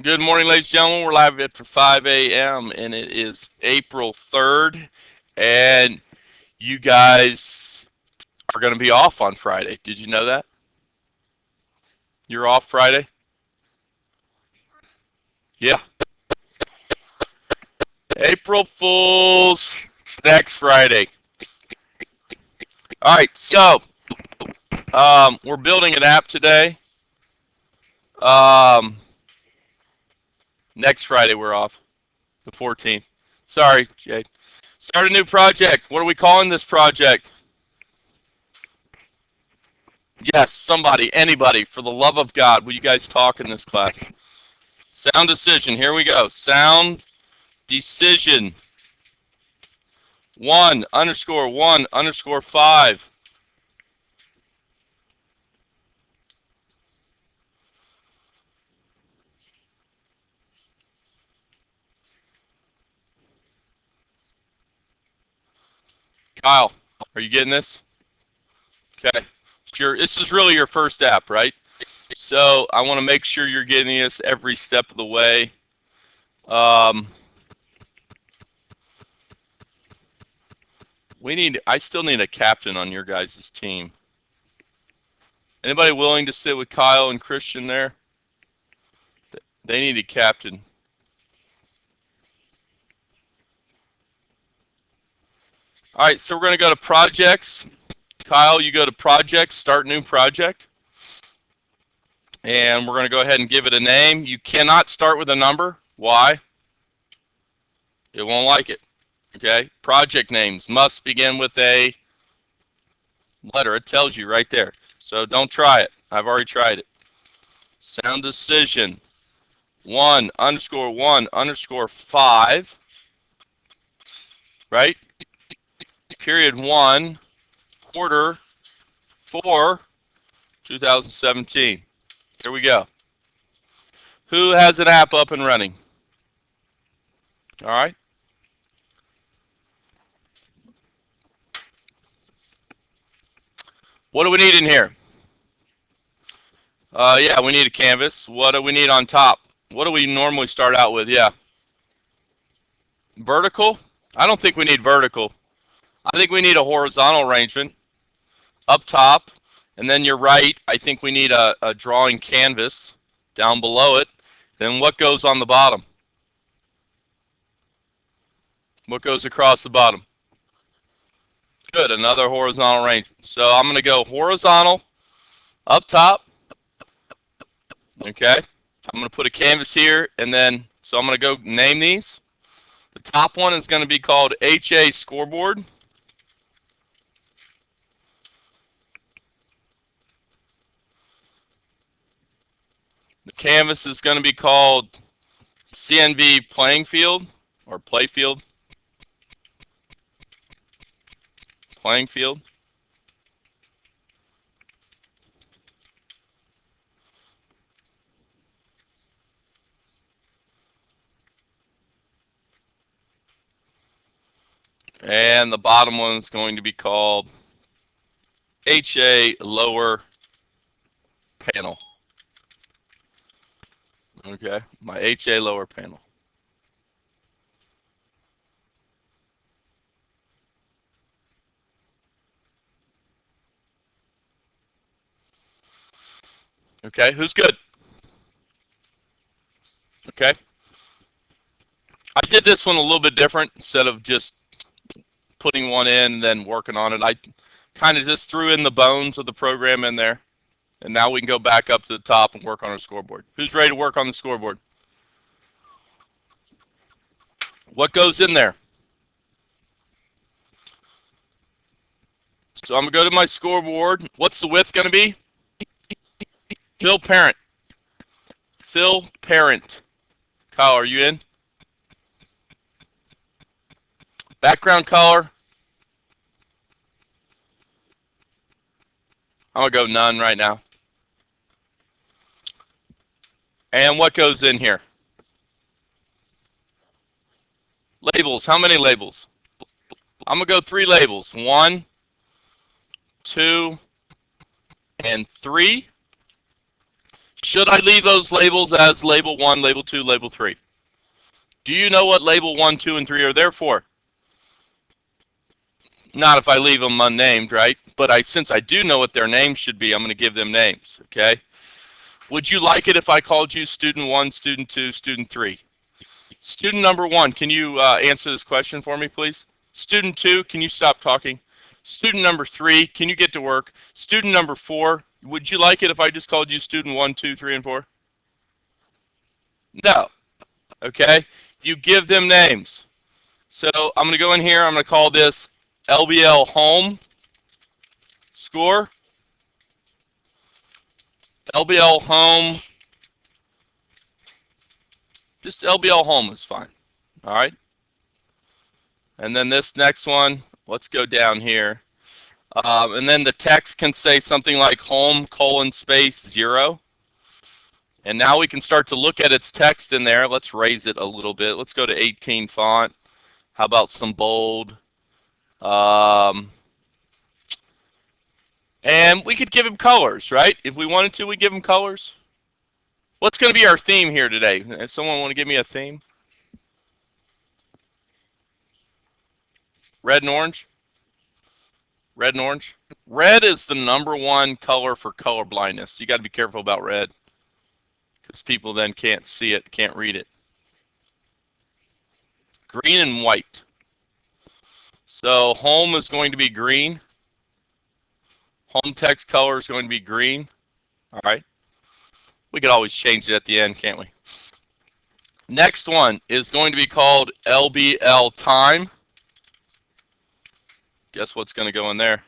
Good morning, ladies and gentlemen. We're live after 5 a.m. and it is April 3rd. And you guys are going to be off on Friday. Did you know that? You're off Friday? Yeah. April Fools. It's next Friday. All right, so we're building an app today. Um, Next Friday we're off, the 14th. Sorry, Jade. Start a new project. What are we calling this project? Yes, somebody, anybody, for the love of God, will you guys talk in this class? Sound decision. Here we go. Sound decision. 1_1_5. Kyle, are you getting this? Okay. This is really your first app, right? So I want to make sure you're getting this every step of the way. I still need a captain on your guys' team. Anybody willing to sit with Kyle and Christian there? They need a captain. All right, so we're going to go to projects. Kyle, you go to projects, start new project. And we're going to go ahead and give it a name. You cannot start with a number. Why? It won't like it. Okay? Project names must begin with a letter. It tells you right there. So don't try it. I've already tried it. Sound decision. 1_1_5. Right? Period 1, quarter 4, 2017. Here we go. Who has an app up and running? All right. What do we need in here? Yeah, we need a canvas. What do we need on top? What do we normally start out with? Yeah. Vertical? I don't think we need vertical. I think we need a horizontal arrangement up top. And then you're right. I think we need a drawing canvas down below it. Then what goes on the bottom? What goes across the bottom? Good, another horizontal arrangement. So I'm going to go horizontal up top. Okay. I'm going to put a canvas here, and then, so I'm going to go name these. The top one is going to be called HA Scoreboard. The canvas is going to be called CNV Playing Field, or Play Field. Playing Field. And the bottom one is going to be called HA Lower Panel. Okay, my HA Lower Panel. Okay, who's good? Okay. I did this one a little bit different. Instead of just putting one in and then working on it, I kind of just threw in the bones of the program in there. And now we can go back up to the top and work on our scoreboard. Who's ready to work on the scoreboard? What goes in there? So I'm going to go to my scoreboard. What's the width going to be? Fill parent. Fill parent. Kyle, are you in? Background color. I'm going to go none right now. And what goes in here? Labels. How many labels? I'm going to go 3 labels. 1, 2, and 3. Should I leave those labels as label 1, label 2, label 3? Do you know what label 1, 2, and 3 are there for? Not if I leave them unnamed, right? But since I do know what their names should be, I'm going to give them names, okay? Would you like it if I called you student 1, student 2, student 3? Student number 1, can you answer this question for me, please? Student 2, can you stop talking? Student number 3, can you get to work? Student number 4, would you like it if I just called you student 1, 2, 3, and 4? No. Okay? You give them names. So I'm going to go in here. I'm going to call this LBL home score. LBL home. Just LBL home is fine. All right? And then this next one, let's go down here. And then the text can say something like home : space 0. And now we can start to look at its text in there. Let's raise it a little bit. Let's go to 18 font. How about some bold? And we could give him colors, right? If we wanted to, we give him colors. What's going to be our theme here today? Does someone want to give me a theme? Red and orange? Red and orange? Red is the #1 color for color blindness. You got to be careful about red, because people then can't see it, can't read it. Green and white. So home is going to be green. Home text color is going to be green. All right. We could always change it at the end, can't we? Next one is going to be called LBL time. Guess what's going to go in there?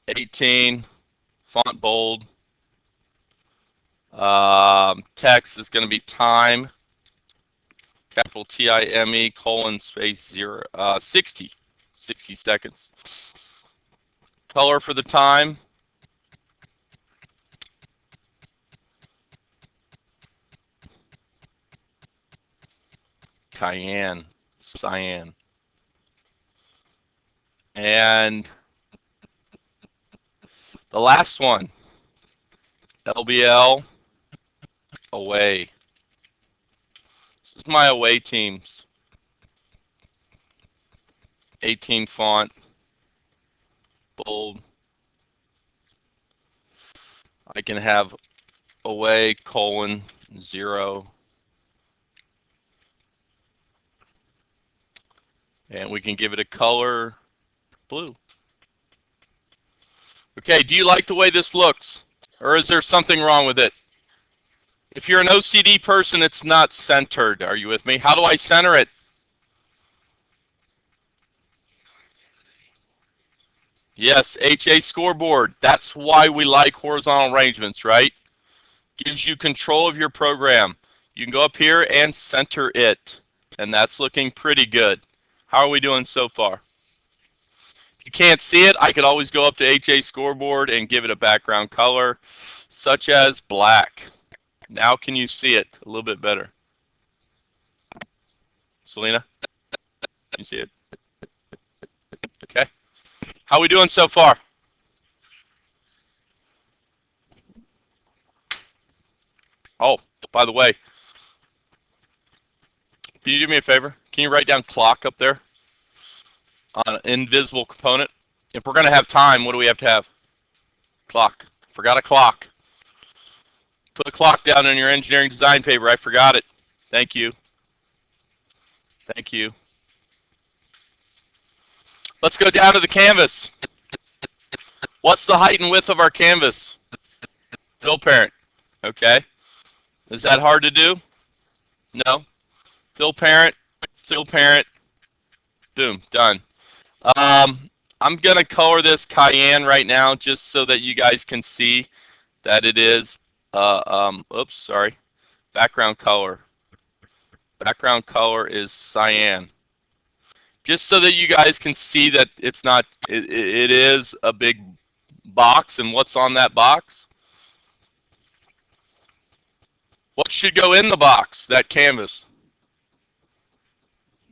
18, font bold. Text is going to be time, capital TIME, : space 0, 60 seconds. Color for the time. Cyan, cyan. And the last one, LBL away. This is my away teams. 18 font, bold. I can have away : 0. And we can give it a color, blue. Okay, do you like the way this looks? Or is there something wrong with it? If you're an OCD person, it's not centered. Are you with me? How do I center it? Yes, HA scoreboard. That's why we like horizontal arrangements, right? Gives you control of your program. You can go up here and center it. And that's looking pretty good. How are we doing so far? If you can't see it, I could always go up to HA scoreboard and give it a background color, such as black. Now can you see it a little bit better? Selena, can you see it? Okay. How are we doing so far? Oh, by the way, can you do me a favor? Can you write down clock up there on an invisible component? If we're going to have time, what do we have to have? Clock. Forgot a clock. Put a clock down in your engineering design paper. I forgot it. Thank you. Thank you. Let's go down to the canvas. What's the height and width of our canvas? Fill parent. Okay. Is that hard to do? No. Fill parent. Fill parent. Boom. Done. I'm going to color this cayenne right now just so that you guys can see that it is, oops, sorry, background color. Background color is cyan. Just so that you guys can see that it's not, it is a big box, and what's on that box? What should go in the box, that canvas?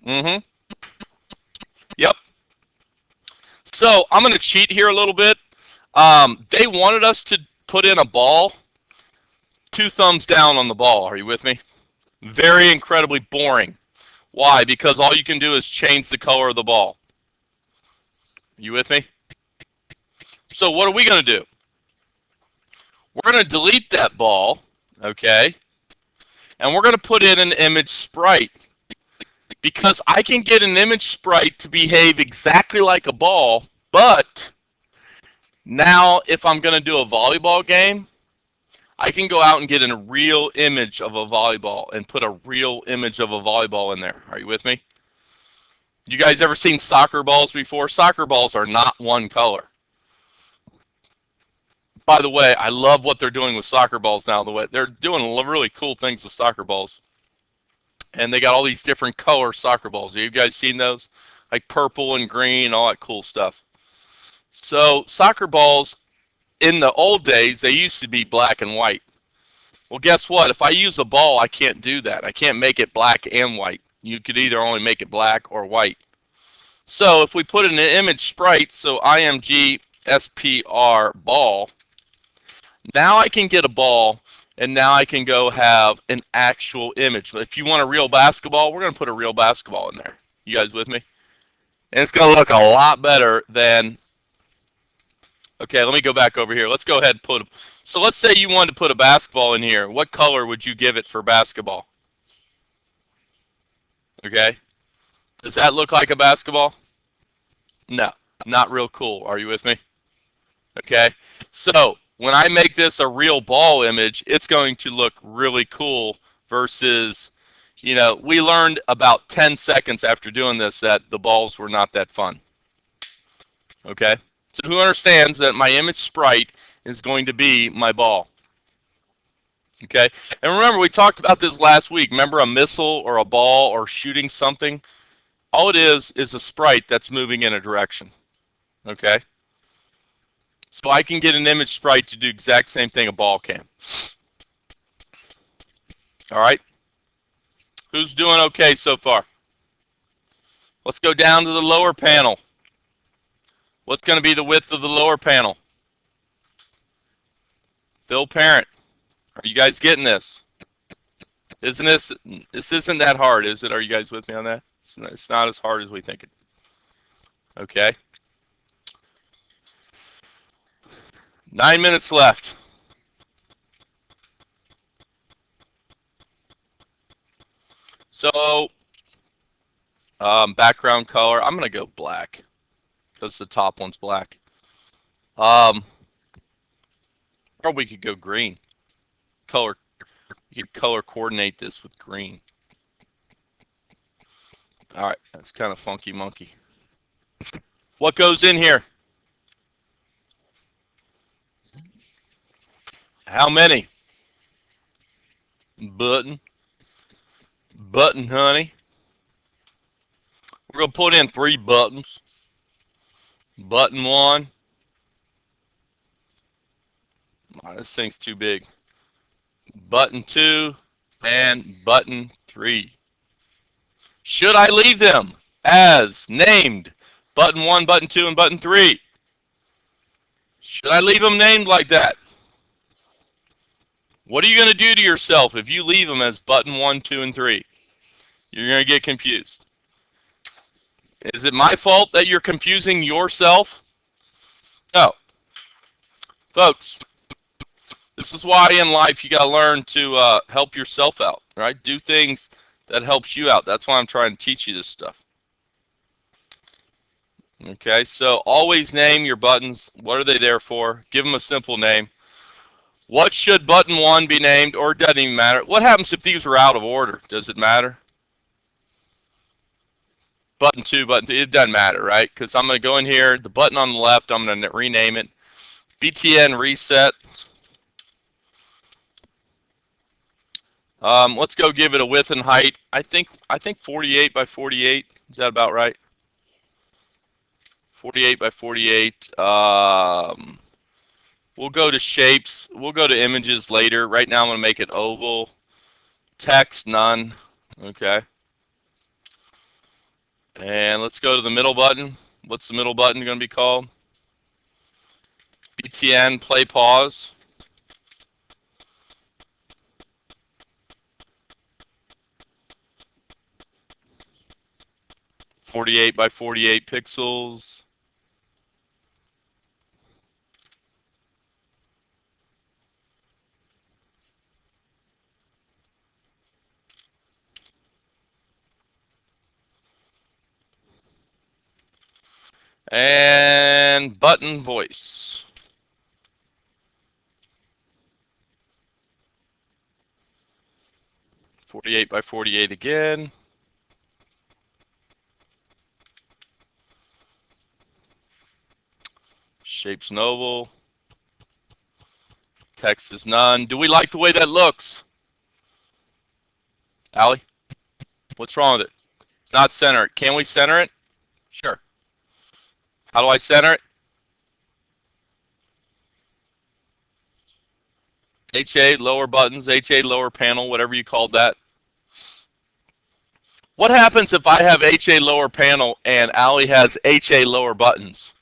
Yep. So I'm going to cheat here a little bit. They wanted us to put in a ball, 2 thumbs down on the ball. Are you with me? Very incredibly boring. Why? Because all you can do is change the color of the ball. Are you with me? So what are we going to do? We're going to delete that ball, okay? And we're going to put in an image sprite. Because I can get an image sprite to behave exactly like a ball, but now if I'm going to do a volleyball game, I can go out and get a real image of a volleyball and put a real image of a volleyball in there. Are you with me? You guys ever seen soccer balls before? Soccer balls are not one color. By the way, I love what they're doing with soccer balls now. They're doing really cool things with soccer balls. And they got all these different color soccer balls. Have you guys seen those? Like purple and green, all that cool stuff. So soccer balls, in the old days, they used to be black and white. Well, guess what? If I use a ball, I can't do that. I can't make it black and white. You could either only make it black or white. So if we put in an image sprite, so IMG SPR ball, now I can get a ball, and now I can go have an actual image. If you want a real basketball, we're going to put a real basketball in there. You guys with me? And it's going to look a lot better than... Okay, let me go back over here. Let's go ahead and put... So let's say you wanted to put a basketball in here. What color would you give it for basketball? Okay. Does that look like a basketball? No, not real cool. Are you with me? Okay. So when I make this a real ball image, it's going to look really cool versus, you know, we learned about 10 seconds after doing this that the balls were not that fun. Okay. So who understands that my image sprite is going to be my ball? Okay. And remember, we talked about this last week. Remember a missile or a ball or shooting something? All it is a sprite that's moving in a direction. Okay. So I can get an image sprite to do the exact same thing a ball can. All right. Who's doing okay so far? Let's go down to the lower panel. What's going to be the width of the lower panel? Phil Parent, are you guys getting this? This isn't that hard, is it? Are you guys with me on that? It's not as hard as we think it. Okay. 9 minutes left. So, background color, I'm going to go black because the top one's black. Or we could go green. You could color coordinate this with green. All right, that's kind of funky monkey. What goes in here? How many? Button, honey. We're going to put in 3 buttons. Button 1. Oh, this thing's too big. Button 2 and button 3. Should I leave them as named button 1, button 2, and button 3? Should I leave them named like that? What are you going to do to yourself if you leave them as button 1, 2, and 3? You're going to get confused. Is it my fault that you're confusing yourself? No. Folks, this is why in life you got to learn to help yourself out, right? Do things that helps you out. That's why I'm trying to teach you this stuff. Okay, so always name your buttons. What are they there for? Give them a simple name. What should button 1 be named, or it doesn't even matter? What happens if these are out of order? Does it matter? Button 2, button 3, it doesn't matter, right? Because I'm going to go in here, the button on the left, I'm going to rename it. BTN reset. Let's go give it a width and height. I think 48 by 48. Is that about right? 48 by 48. We'll go to shapes. We'll go to images later. Right now I'm going to make it oval. Text, none. Okay. And let's go to the middle button. What's the middle button going to be called? BTN play pause. 48 by 48 pixels. And button voice. .48 by 48 again. Shape's noble. Text is none. Do we like the way that looks? Allie, what's wrong with it? Not center it. Can we center it? Sure. How do I center it? HA lower buttons, HA lower panel, whatever you called that. What happens if I have HA lower panel and Allie has HA lower buttons?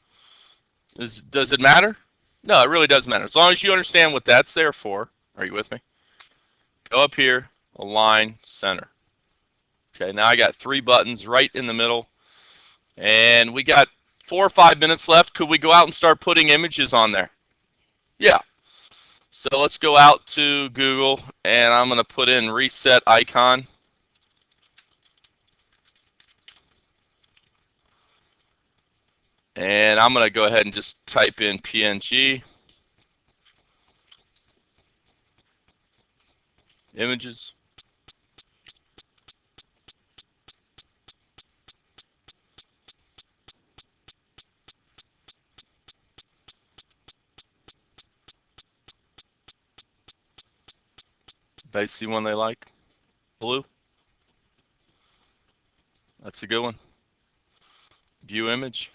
Does it matter? No, it really doesn't matter. As long as you understand what that's there for. Are you with me? Go up here, align, center. Okay, now I got 3 buttons right in the middle. And we got 4 or 5 minutes left. Could we go out and start putting images on there? Yeah. So let's go out to Google, and I'm going to put in reset icon. And I'm going to go ahead and just type in PNG Images. Anybody see one they like? Blue? That's a good one. View image.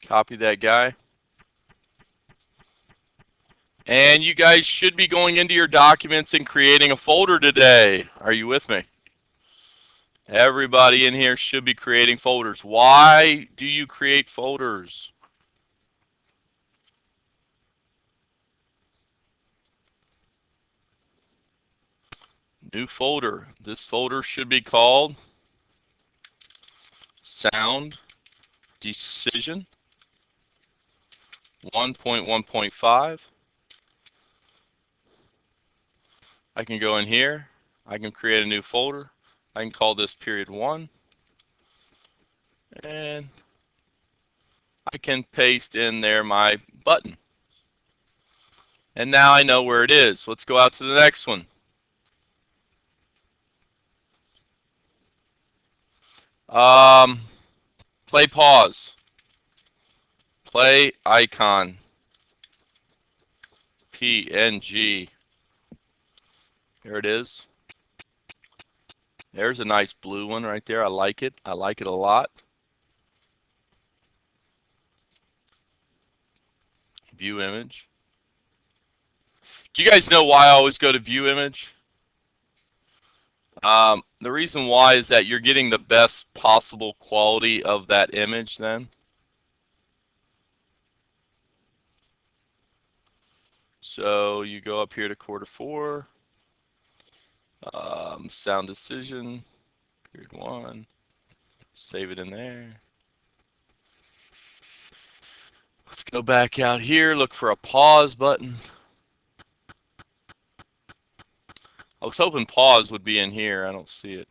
Copy that guy. And you guys should be going into your documents and creating a folder today. Are you with me? Everybody in here should be creating folders. Why do you create folders? New folder. This folder should be called Sound Decision 1.1.5. I can go in here. I can create a new folder. I can call this period 1. And I can paste in there my button. And now I know where it is. Let's go out to the next one. Play pause. Play icon. PNG. Here it is. There's a nice blue one right there. I like it. I like it a lot. View image. Do you guys know why I always go to view image? The reason why is that you're getting the best possible quality of that image then. So you go up here to quarter 4, sound decision, period 1, save it in there. Let's go back out here, look for a pause button. I was hoping pause would be in here. I don't see it.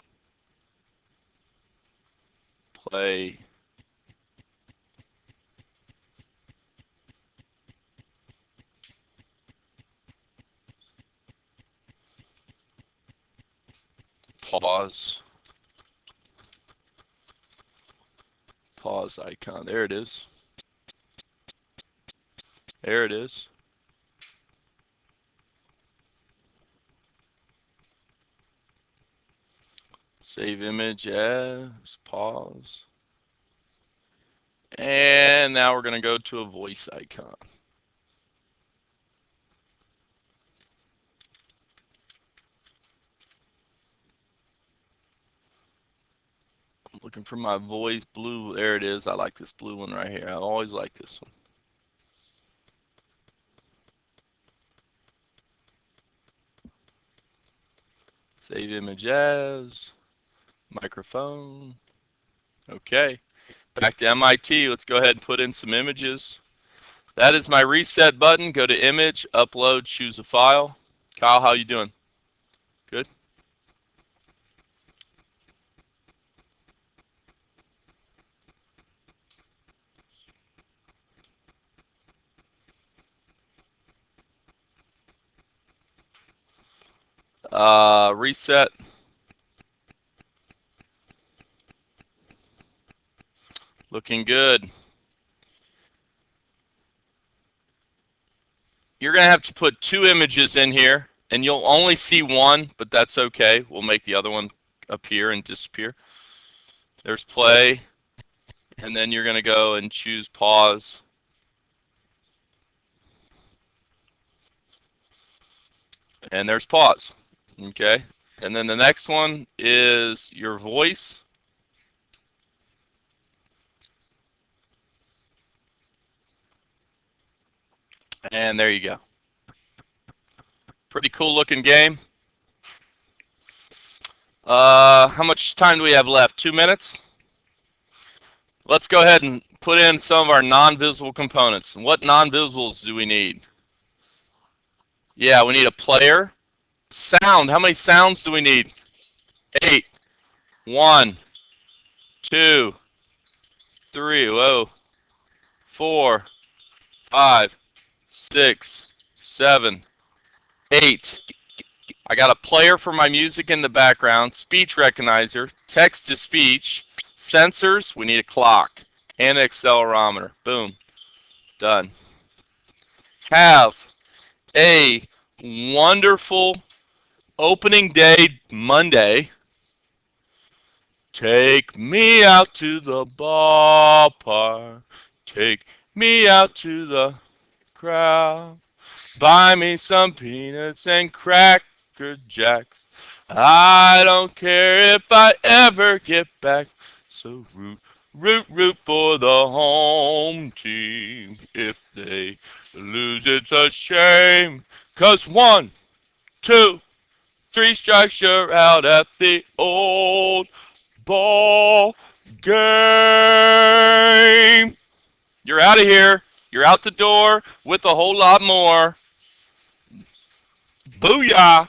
Play. Pause. Pause icon. There it is. There it is. Save image as pause. And now we're going to go to a voice icon. I'm looking for my voice blue. There it is. I like this blue one right here. I always like this one. Save image as. Microphone. Okay. Back to MIT. Let's go ahead and put in some images. That is my reset button. Go to image, upload, choose a file. Kyle, how you doing? Good? Reset. Looking good. You're going to have to put 2 images in here, and you'll only see one, but that's okay. We'll make the other one appear and disappear. There's play, and then you're going to go and choose pause. And there's pause. Okay. And then the next one is your voice. And there you go. Pretty cool looking game. How much time do we have left? 2 minutes? Let's go ahead and put in some of our non-visible components. What non-visibles do we need? Yeah, we need a player. Sound. How many sounds do we need? 8. 1, 2, 3, whoa, 4, 5, 6, 7, 8. I got a player for my music in the background, speech recognizer, text to speech, sensors, we need a clock, and an accelerometer. Boom. Done. Have a wonderful opening day Monday. Take me out to the ballpark. Take me out to the crowd. Buy me some peanuts and Cracker Jacks. I don't care if I ever get back. So root, root, root for the home team. If they lose, it's a shame. 'Cause 1, 2, 3 strikes, you're out at the old ball game. You're out of here. You're out the door with a whole lot more. Booyah!